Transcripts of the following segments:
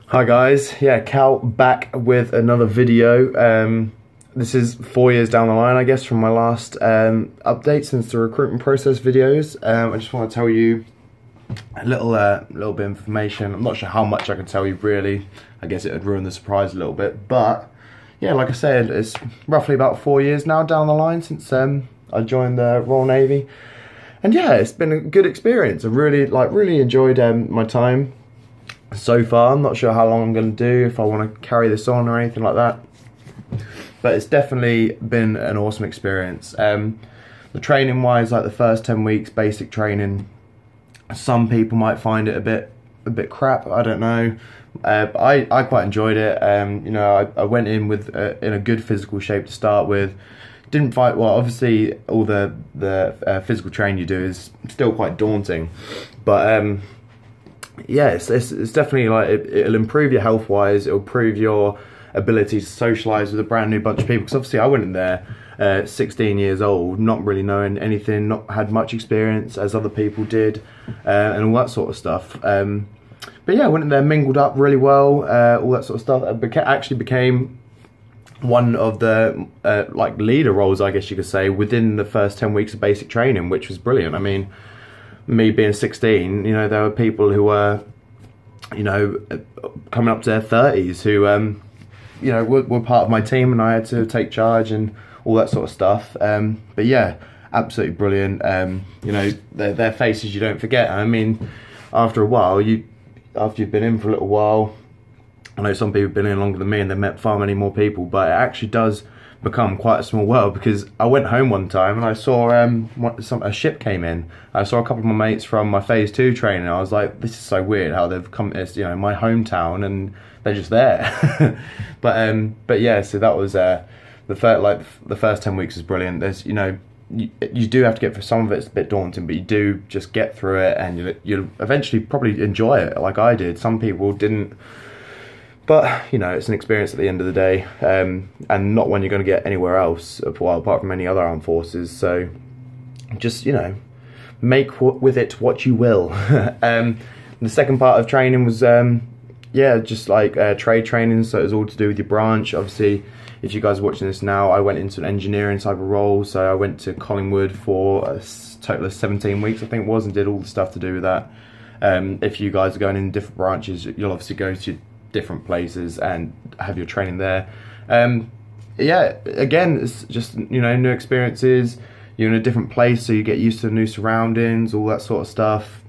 Hi guys, yeah, Cal back with another video. This is 4 years down the line, I guess, from my last update since the recruitment process videos. I just want to tell you a little bit of information. I'm not sure how much I can tell you really. I guess it would ruin the surprise a little bit, but yeah, like I said, it's roughly about 4 years now down the line since I joined the Royal Navy, and yeah, it's been a good experience. I've really enjoyed my time so far. I'm not sure how long I'm going to do, if I want to carry this on or anything like that, but it's definitely been an awesome experience. The training wise, like the first 10 weeks basic training, some people might find it a bit crap, I don't know, but I quite enjoyed it. You know, I went in with in a good physical shape to start with. Didn't fight well. Obviously all the physical training you do is still quite daunting, but yeah, it's definitely like it'll improve your health wise. It'll improve your ability to socialise with a brand new bunch of people, because obviously I went in there 16 years old, not really knowing anything, not had much experience as other people did, and all that sort of stuff. But yeah, I went in there, mingled up really well, all that sort of stuff. I actually became one of the like leader roles, I guess you could say, within the first 10 weeks of basic training, which was brilliant. I mean, me being 16, you know, there were people who were, you know, coming up to their 30s who, you know, were part of my team, and I had to take charge and all that sort of stuff. But yeah, absolutely brilliant. You know, their faces you don't forget. I mean, after a while, after you've been in for a little while, I know some people have been in longer than me and they've met far many more people, but it actually does become quite a small world. Because I went home one time and I saw a ship came in. I saw a couple of my mates from my phase 2 training. I was like, this is so weird how they've come to, you know, my hometown, and they're just there. but yeah, so that was the first 10 weeks is brilliant. There's, you know, you do have to get through some of it. It's a bit daunting, but you do just get through it, and you'll eventually probably enjoy it like I did. Some people didn't. But, you know, it's an experience at the end of the day, and not one you're going to get anywhere else, well, apart from any other armed forces. So just, you know, make with it what you will. The second part of training was, yeah, just like trade training. So it was all to do with your branch. Obviously, if you guys are watching this now, I went into an engineering type of role. So I went to Collingwood for a total of 17 weeks, I think it was, and did all the stuff to do with that. If you guys are going in different branches, you'll obviously go to different places and have your training there. Yeah, again, it's just, you know, new experiences. You're in a different place, so you get used to new surroundings, all that sort of stuff.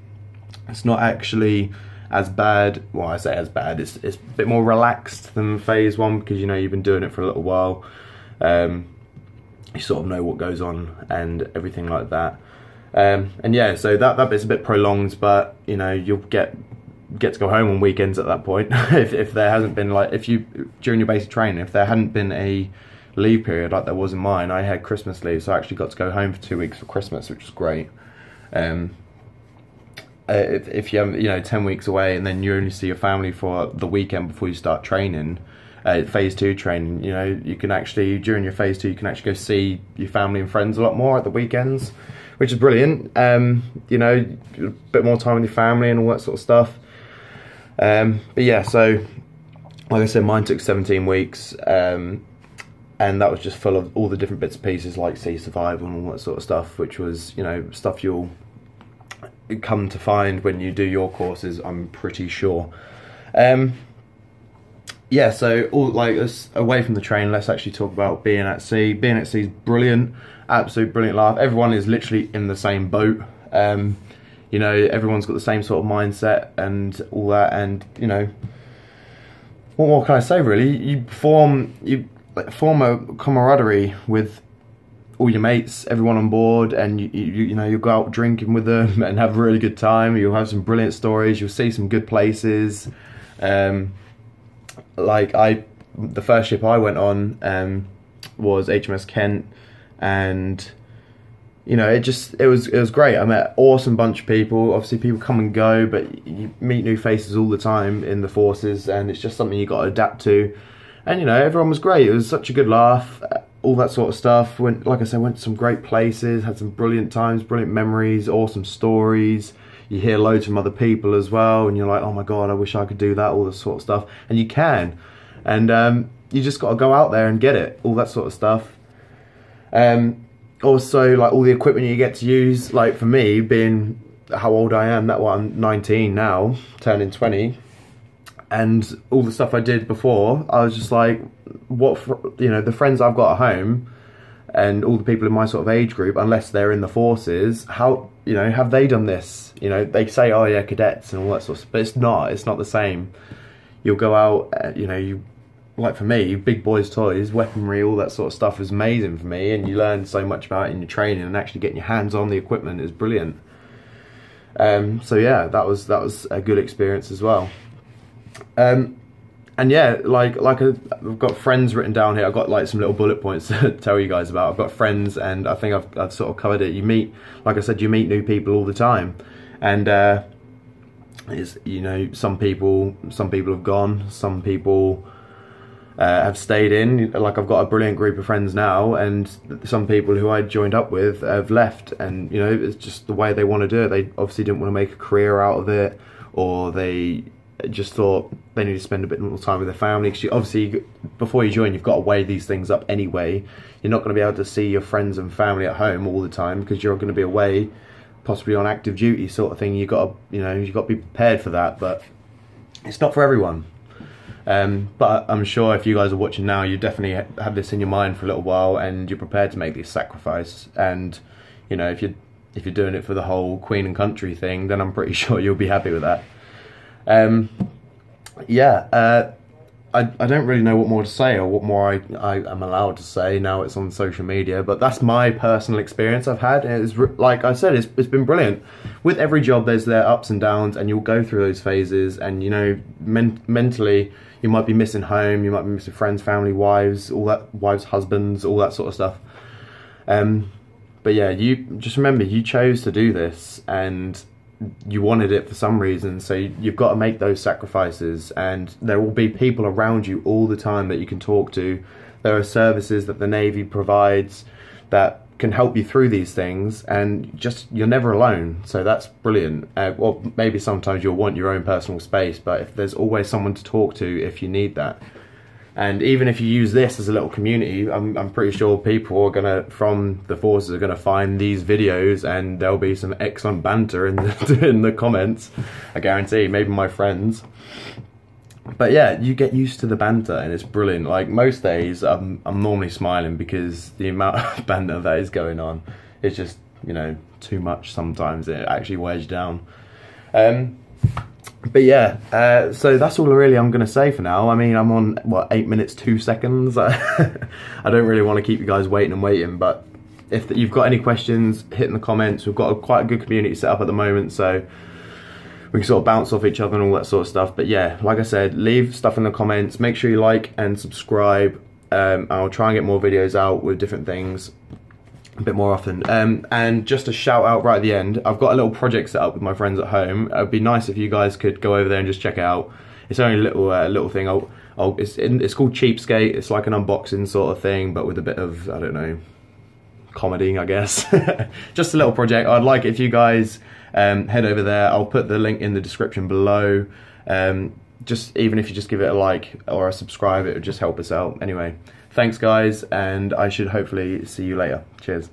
It's not actually as bad. Well, I say as bad, it's a bit more relaxed than phase 1, because, you know, you've been doing it for a little while. You sort of know what goes on and everything like that. And yeah, so that bit's a bit prolonged, but, you know, you'll get to go home on weekends at that point. if there hasn't been, like, during your basic training, if there hadn't been a leave period like there was in mine, I had Christmas leave, so I actually got to go home for 2 weeks for Christmas, which was great. If you have, you know, 10 weeks away and then you only see your family for the weekend before you start training, phase 2 training, you know, you can actually, during your phase 2, you can actually go see your family and friends a lot more at the weekends, which is brilliant. You know, a bit more time with your family and all that sort of stuff. But yeah, so like I said, mine took 17 weeks, and that was just full of all the different bits and pieces like sea survival and all that sort of stuff, which was, you know, stuff you'll come to find when you do your courses, I'm pretty sure. Yeah, so all, like, away from the train, let's actually talk about being at sea. Being at sea is brilliant, absolute brilliant laugh. Everyone is literally in the same boat. You know, everyone's got the same sort of mindset and all that, and, you know, what more can I say really? You form a camaraderie with all your mates, everyone on board, and you know, you'll go out drinking with them and have a really good time. You'll have some brilliant stories. You'll see some good places. Like the first ship I went on was HMS Kent, and, you know, it was great. I met an awesome bunch of people. Obviously, people come and go, but you meet new faces all the time in the forces, and it's just something you got to adapt to. And, you know, everyone was great. It was such a good laugh, all that sort of stuff. Like I said, went to some great places, had some brilliant times, brilliant memories, awesome stories. you hear loads from other people as well, and you're like, oh my god, I wish I could do that, all this sort of stuff, and you can, and you just got to go out there and get it, all that sort of stuff. Also, like all the equipment you get to use, like for me, being how old I am, I'm 19 now, turning 20, and all the stuff I did before, I was just like, the friends I've got at home, and all the people in my sort of age group, unless they're in the forces, how, have they done this? They say, oh yeah, cadets and all that sort of stuff, but it's not the same. You'll go out, like for me, big boys toys, weaponry, all that sort of stuff was amazing for me, and you learn so much about it in your training, and actually getting your hands on the equipment is brilliant. So yeah, that was a good experience as well. And yeah, like I've got friends written down here. I've got like some little bullet points to tell you guys about. I've got friends, and I think I've sort of covered it. You meet, like I said, you meet new people all the time, and it's, some people have gone, some people have stayed in. Like I've got a brilliant group of friends now, and some people who I joined up with have left, and it's just the way they want to do it. They obviously didn't want to make a career out of it, or they just thought they need to spend a bit more time with their family, because obviously before you join, you've got to weigh these things up anyway. You're not going to be able to see your friends and family at home all the time, because you're going to be away, possibly on active duty sort of thing. You've got to be prepared for that, but it's not for everyone. But I'm sure if you guys are watching now, you definitely have this in your mind for a little while, and you're prepared to make this sacrifice. And if you're doing it for the whole Queen and Country thing, then I'm pretty sure you'll be happy with that. I don't really know what more to say, or what more I am allowed to say now it's on social media, but that's my personal experience I've had. It's, like I said, it's been brilliant. With every job there's their ups and downs, and you'll go through those phases, and mentally you might be missing home, you might be missing friends, family, wives, husbands, all that sort of stuff. But yeah, you just remember, you chose to do this, and you wanted it for some reason, so you've got to make those sacrifices, and there will be people around you all the time that you can talk to. There are services that the Navy provides that can help you through these things, and you're never alone, so that's brilliant. Well, maybe sometimes you'll want your own personal space, but if there's always someone to talk to if you need that. And even if you use this as a little community, I'm pretty sure people from the forces are gonna find these videos, and there'll be some excellent banter in the comments. I guarantee, maybe my friends. But yeah, you get used to the banter, and it's brilliant. Like most days, I'm normally smiling, because the amount of banter that is going on is just too much sometimes. It actually wears you down. But yeah, so that's all really I'm going to say for now. I mean, I'm on, 8 minutes 2 seconds. I don't really want to keep you guys waiting, but if you've got any questions, hit in the comments. We've got quite a good community set up at the moment, so we can sort of bounce off each other and all that sort of stuff. But yeah, like I said, leave stuff in the comments. Make sure you like and subscribe. I'll try and get more videos out with different things a bit more often. And just a shout out right at the end, I've got a little project set up with my friends at home. It'd be nice if you guys could go over there and just check it out. It's only a little thing. It's called Cheapskate. It's like an unboxing sort of thing, but with a bit of, I don't know, comedy, I guess. Just a little project. I'd like it if you guys head over there. I'll put the link in the description below. Just even if you just give it a like or a subscribe, it would just help us out. Anyway, thanks guys, and I should hopefully see you later. Cheers.